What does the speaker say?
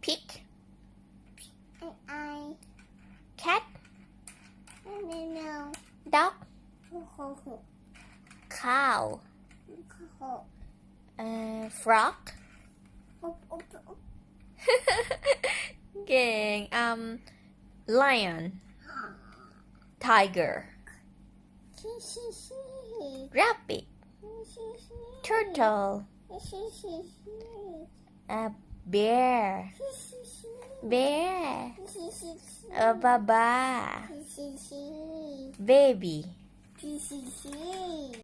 pig I cat no dog ho cow ho frog up up up เก่งlion tiger rabbit turtle bear baba baby